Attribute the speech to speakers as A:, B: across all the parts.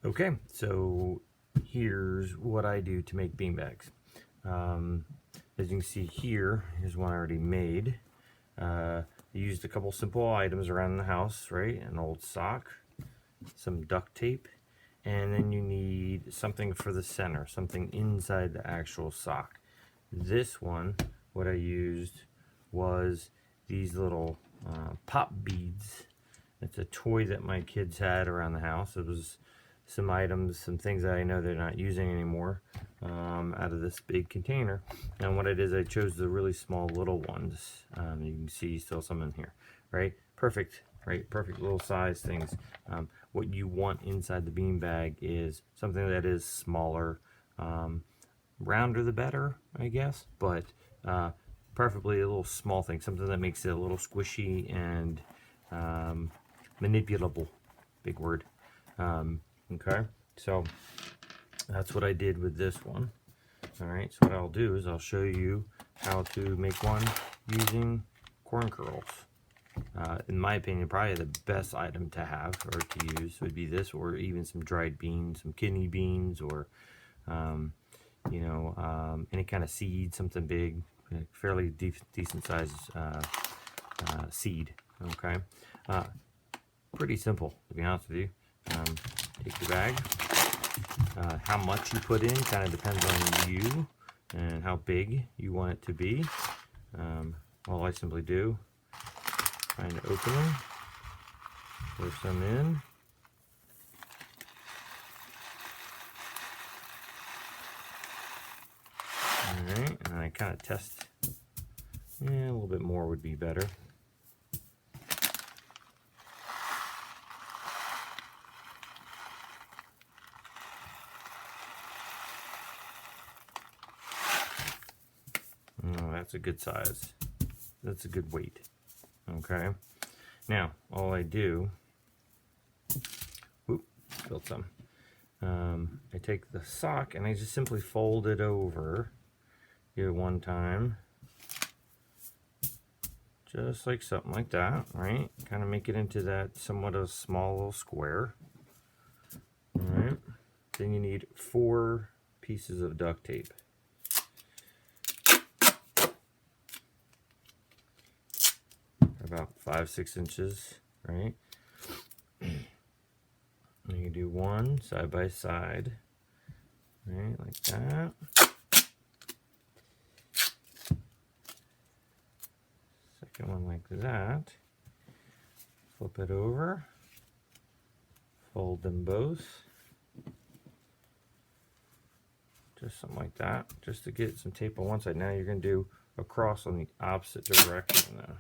A: Okay, so here's what I do to make beanbags. As you can see here, here's one I already made. I used a couple simple items around the house, right? An old sock, some duct tape, and then you need something for the center, something inside the actual sock. This one, what I used was these little pop beads. It's a toy that my kids had around the house. It was some items, some things that I know they're not using anymore out of this big container. And what I did is I chose the really small little ones. You can see still some in here, right? Perfect, right? Perfect little size things. What you want inside the bean bag is something that is smaller. Rounder the better, I guess, but preferably a little small thing, something that makes it a little squishy and manipulable. Big word. Okay, so that's what I did with this one. All right, so what I'll do is I'll show you how to make one using corn kernels. In my opinion, probably the best item to have or to use would be this, or even some dried beans, some kidney beans, or any kind of seed, something big, fairly decent size seed. Okay, pretty simple to be honest with you. Take your bag. How much you put in kind of depends on you and how big you want it to be. All I simply do, find an opening, pour some in. Alright, and I kind of test. A little bit more would be better. Oh, that's a good size. That's a good weight. Okay. Now, all I do, spilled some. I take the sock and I just simply fold it over here one time. Just like something like that, right? Kind of make it into that somewhat of a small little square. All right. Then you need 4 pieces of duct tape. About 5-6 inches, right? And you do one side by side, right, like that. Second one like that. Flip it over. Fold them both. Just something like that, just to get some tape on one side. Now you're going to do a cross on the opposite direction now.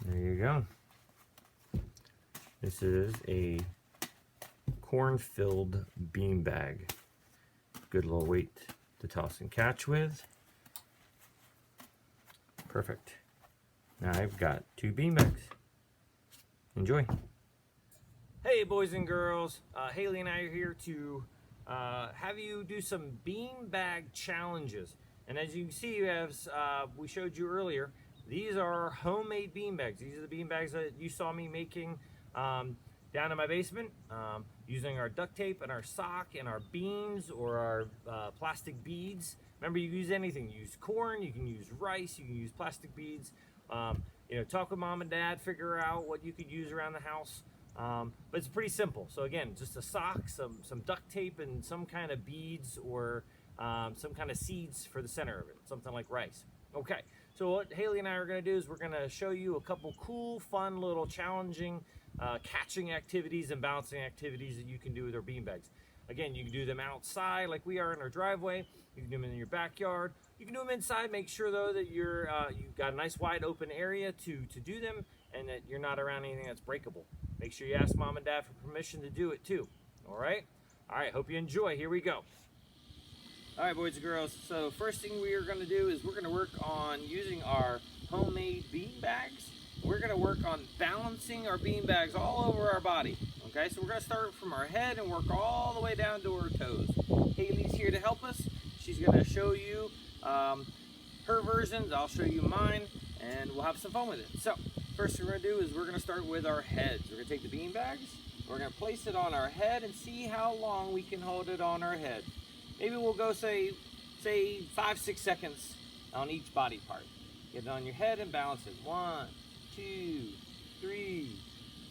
A: There you go. This is a corn-filled bean bag. Good little weight to toss and catch with. Perfect. Now I've got 2 bean bags. Enjoy. Hey boys and girls, Haley and I are here to have you do some bean bag challenges. And as you can see, as we showed you earlier, these are homemade bean bags. These are the bean bags that you saw me making down in my basement using our duct tape and our sock and our beans or our plastic beads. Remember, you can use anything. You use corn, you can use rice, you can use plastic beads. Talk with mom and dad, figure out what you could use around the house. But it's pretty simple. So again, just a sock, some duct tape, and some kind of beads or some kind of seeds for the center of it, something like rice. Okay, so what Haley and I are going to do is we're going to show you a couple cool, fun, little challenging catching activities and bouncing activities that you can do with our beanbags. Again, you can do them outside like we are in our driveway. You can do them in your backyard. You can do them inside. Make sure though that you've got a nice wide open area to do them and that you're not around anything that's breakable. Make sure you ask mom and dad for permission to do it too. All right? All right, hope you enjoy. Here we go. All right, boys and girls. So first thing we are going to do is we're going to work on using our homemade bean bags. gonna work on balancing our bean bags all over our body. Okay, so we're gonna start from our head and work all the way down to our toes. Haley's here to help us. She's gonna show you her versions, I'll show you mine, and we'll have some fun with it. So, first thing we're gonna do is we're gonna start with our heads. We're gonna take the bean bags, we're gonna place it on our head and see how long we can hold it on our head. Maybe we'll go say 5-6 seconds on each body part. Get it on your head and balance it. 1, 2, 3,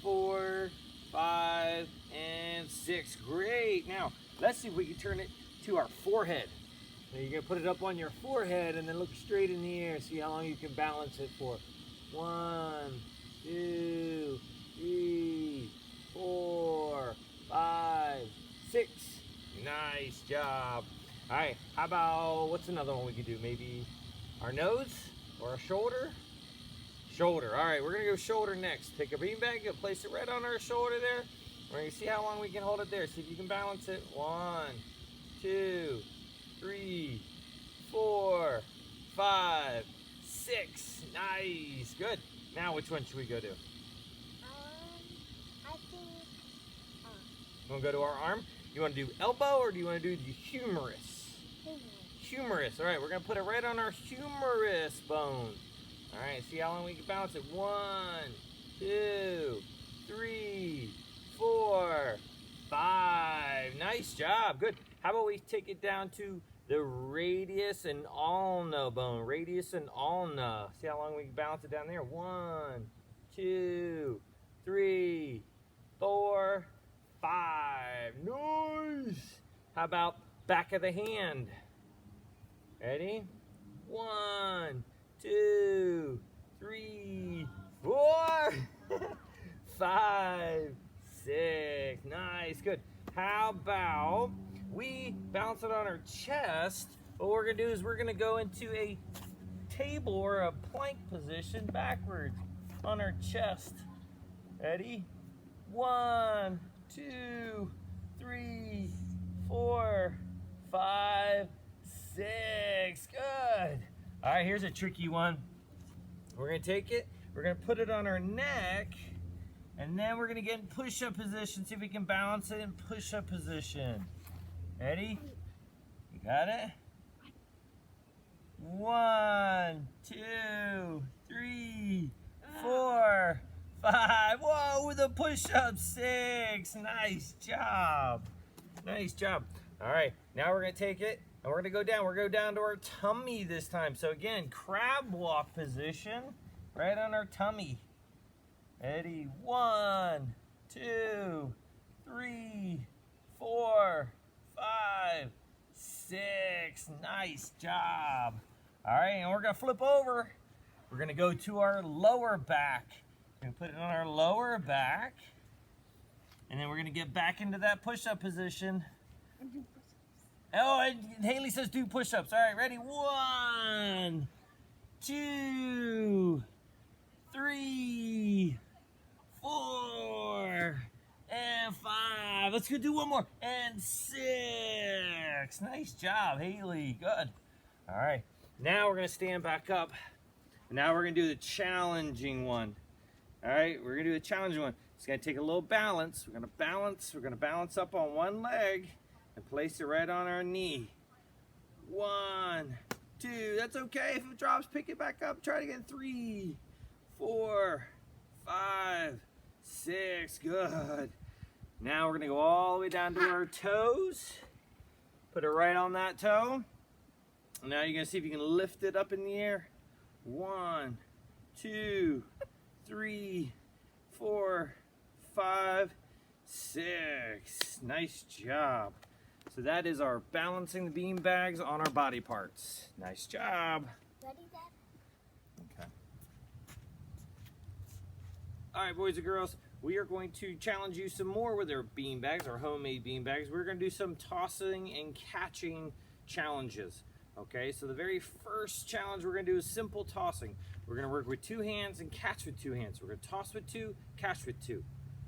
A: 4, 5, and 6. Great. Now, let's see if we can turn it to our forehead. Now you're going to put it up on your forehead and then look straight in the air. See how long you can balance it for. 1, 2, 3, 4, 5, 6. Nice job. All right, how about, what's another one we could do? Maybe our nose or our shoulder? Shoulder. All right, we're going to go shoulder next. Take a beanbag, place it right on our shoulder there. We're going to see how long we can hold it there. See if you can balance it. 1, 2, 3, 4, 5, 6. Nice. Good. Now, which one should we go to?
B: I think
A: You want to go to our arm? You want to do elbow or do you want to do the humerus? Humerus. All right, we're going to put it right on our humerus bone. All right, see how long we can balance it. 1, 2, 3, 4, 5. Nice job. Good. How about we take it down to the radius and ulna bone. Radius and ulna. See how long we can balance it down there. 1, 2, 3, 4, 5. Nice. How about back of the hand? Ready? 1, 2, 3, 4, 5, 6. Nice. Good. How about we balance it on our chest? What we're going to do is we're going to go into a table or a plank position backwards on our chest. Ready? 1, 2, 3, 4, 5, 6. Good. All right, here's a tricky one. We're going to take it, we're going to put it on our neck, and then we're going to get in push-up position. See if we can balance it in push-up position. Ready? You got it? 1, 2, 3, 4, 5. Whoa, with a push-up. 6. Nice job. Nice job. All right, now we're going to take it and we're going to go down. We're going to go down to our tummy this time. So again, crab walk position right on our tummy. Ready? 1, 2, 3, 4, 5, 6. Nice job. All right, and we're going to flip over. We're going to go to our lower back. We're going to put it on our lower back. And then we're going to get back into that push-up position. Oh, and Haley says do push-ups. All right, ready? 1, 2, 3, 4, and 5. Let's go do one more. And 6. Nice job, Haley. Good. All right. Now we're going to stand back up. Now we're going to do the challenging one. All right, we're going to do the challenging one. It's going to take a little balance. We're going to balance. We're going to balance up on one leg and place it right on our knee. 1, 2. That's okay. If it drops, pick it back up. Try it again. 3, 4, 5, 6. Good. Now we're going to go all the way down to our toes. Put it right on that toe. Now you're going to see if you can lift it up in the air. 1, 2, 3, 4, 5, 6. Nice job. So that is our balancing the bean bags on our body parts. Nice job.
B: Ready, Dad?
A: Okay. All right, boys and girls, we are going to challenge you some more with our bean bags, our homemade bean bags. We're going to do some tossing and catching challenges. Okay, so the very first challenge we're going to do is simple tossing. We're going to work with 2 hands and catch with 2 hands. We're going to toss with 2, catch with 2.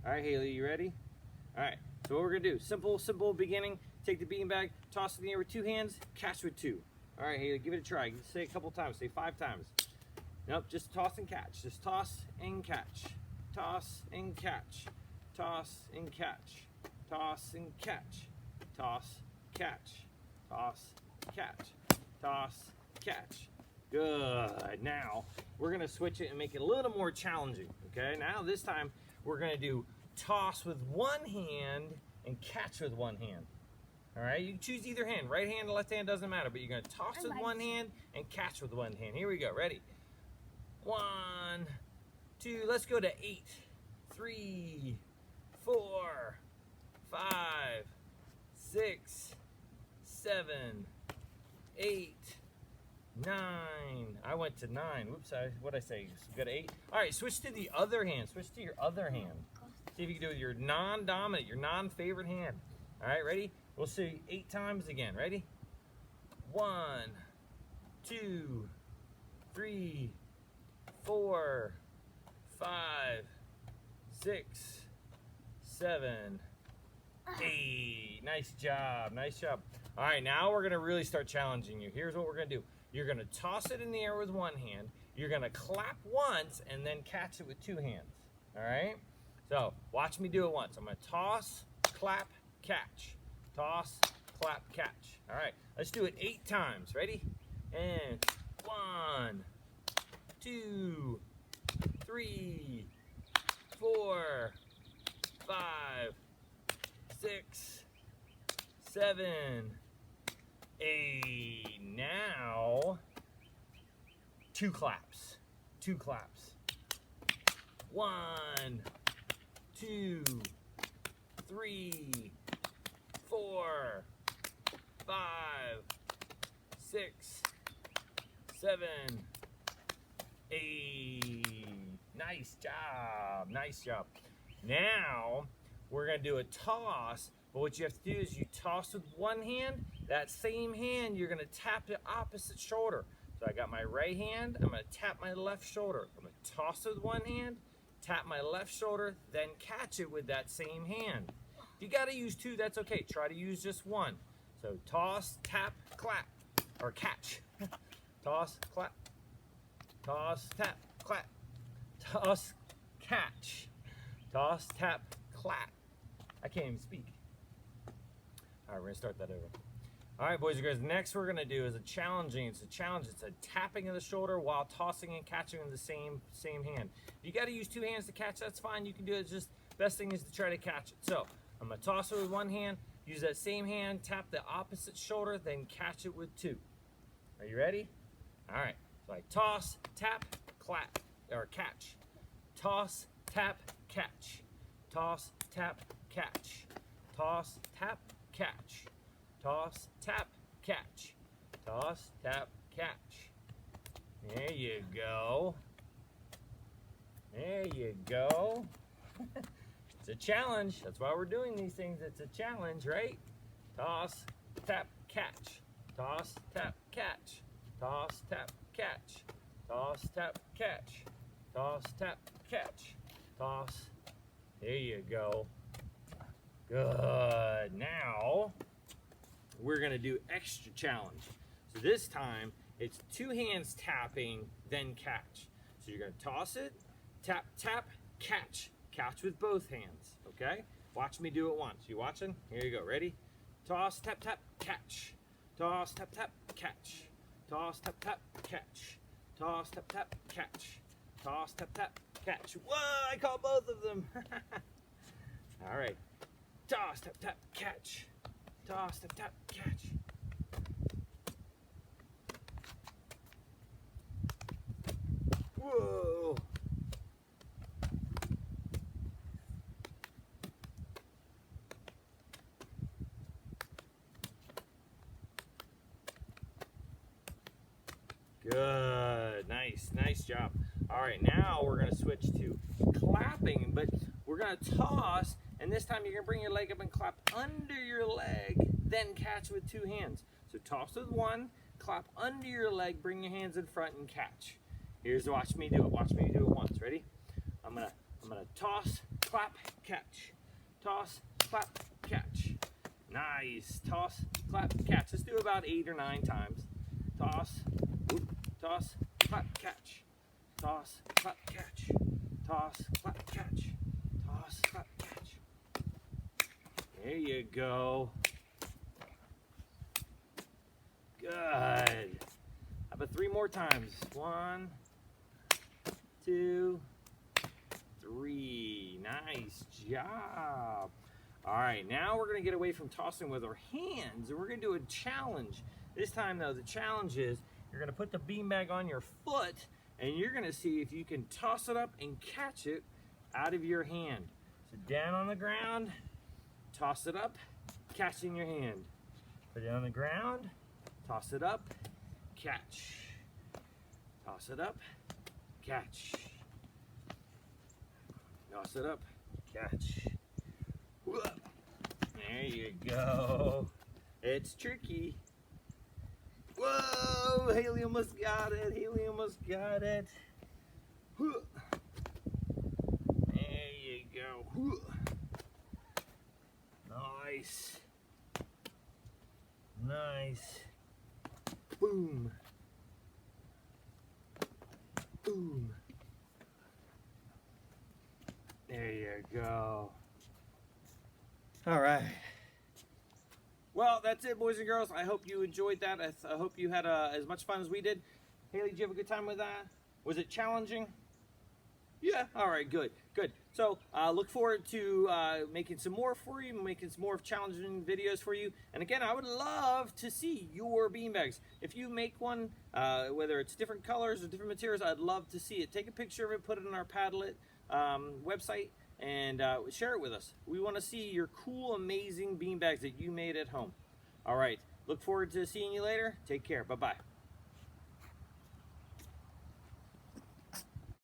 A: All right, Haley, you ready? All right, so what we're going to do, simple beginning. Take the bean bag, toss it in the air with 2 hands, catch with 2. All right, Haley, give it a try. Say it a couple times. Say 5 times. Nope, just toss and catch. Just toss and catch. Toss and catch. Toss and catch. Toss and catch. Toss, catch. Toss, catch. Toss, catch. Good. Now, we're going to switch it and make it a little more challenging. Okay, now this time we're going to do toss with one hand and catch with one hand. All right, you can choose either hand. Right hand or left hand, doesn't matter, but you're going to toss with one hand and catch with one hand. Here we go. Ready? 1, 2, let's go to 8, 3, 4, 5, 6, 7, 8, 9. I went to 9. Whoops, what'd I say? You got 8? All right, switch to the other hand. Switch to your other hand. See if you can do it with your non-dominant, your non-favorite hand. All right, ready? We'll see 8 times again. Ready? 1, 2, 3, 4, 5, 6, 7, 8. Nice job. Nice job. All right, now we're going to really start challenging you. Here's what we're going to do. You're going to toss it in the air with one hand. You're going to clap once and then catch it with 2 hands. All right? So watch me do it once. I'm going to toss, clap, catch. Toss, clap, catch. All right, let's do it 8 times. Ready? And 1, 2, 3, 4, 5, 6, 7, 8. Now, 2 claps. 2 claps. 1, 2, 3, 4, 5, 6, 7, 8. Nice job. Nice job. Now, we're going to do a toss, but what you have to do is you toss with one hand. That same hand, you're going to tap the opposite shoulder. So I got my right hand. I'm going to tap my left shoulder. I'm going to toss with one hand, tap my left shoulder, then catch it with that same hand. If you got to use 2, that's okay. Try to use just 1. So toss, tap, clap, or catch. Toss, clap. Toss, tap, clap. Toss, catch. Toss, tap, clap. I can't even speak. All right, we're going to start that over. All right, boys and girls, next we're going to do is a challenging. It's a challenge. It's a tapping of the shoulder while tossing and catching in the same hand. If you got to use 2 hands to catch, that's fine. You can do it. Just best thing is to try to catch it. So I'm going to toss it with one hand, use that same hand, tap the opposite shoulder, then catch it with 2. Are you ready? All right. So I toss, tap, clap, or catch. Toss, tap, catch. Toss, tap, catch. Toss, tap, catch. Toss, tap, catch. Toss, tap, catch. There you go. There you go. It's a challenge. That's why we're doing these things. It's a challenge, right? Toss, tap, catch. Toss, tap, catch. Toss, tap, catch. Toss, tap, catch. Toss, tap, catch. Toss. There you go. Good. Now, we're going to do extra challenge. So this time, it's 2 hands tapping, then catch. So you're going to toss it, tap, tap, catch. Catch with both hands, okay? Watch me do it once. You watching? Here you go. Ready? Toss, tap, tap, catch. Toss, tap, tap, catch. Toss, tap, tap, catch. Toss, tap, tap, catch. Toss, tap, tap, catch. Whoa, I caught both of them. All right. Toss, tap, tap, catch. Toss, tap, tap, catch. Whoa. Good. Nice job. All right, now we're going to switch to clapping, but we're going to toss, and this time you're going to bring your leg up and clap under your leg, then catch with 2 hands. So toss with one, clap under your leg, bring your hands in front and catch. Watch me do it. Watch me do it once. Ready? I'm gonna toss, clap, catch. Toss, clap, catch. Nice. Toss, clap, catch. Let's do about 8 or 9 times. Toss, whoop, toss, clap, catch. toss, clap, catch, toss, clap, catch, toss, clap, catch. There you go. Good. How about 3 more times? 1, 2, 3. Nice job. All right, now we're going to get away from tossing with our hands, and we're going to do a challenge. This time, though, the challenge is you're going to put the beanbag on your foot, and you're going to see if you can toss it up and catch it out of your hand. So down on the ground, toss it up, catch in your hand. Put it on the ground, toss it up, catch. Toss it up, catch. Toss it up, catch. There you go. It's tricky. Whoa, Haley almost got it. Haley almost got it. There you go. Nice. Nice. Boom. Boom. There you go. All right. Well, that's it, boys and girls. I hope you enjoyed that. I hope you had as much fun as we did. Haley, did you have a good time with that? Was it challenging? Yeah. All right. Good. Good. So look forward to making some more for you, making some more challenging videos for you. And again, I would love to see your beanbags. If you make one, whether it's different colors or different materials, I'd love to see it. Take a picture of it, put it on our Padlet website, and share it with us. We want to see your cool, amazing beanbags that you made at home. All right. Look forward to seeing you later. Take care. Bye-bye.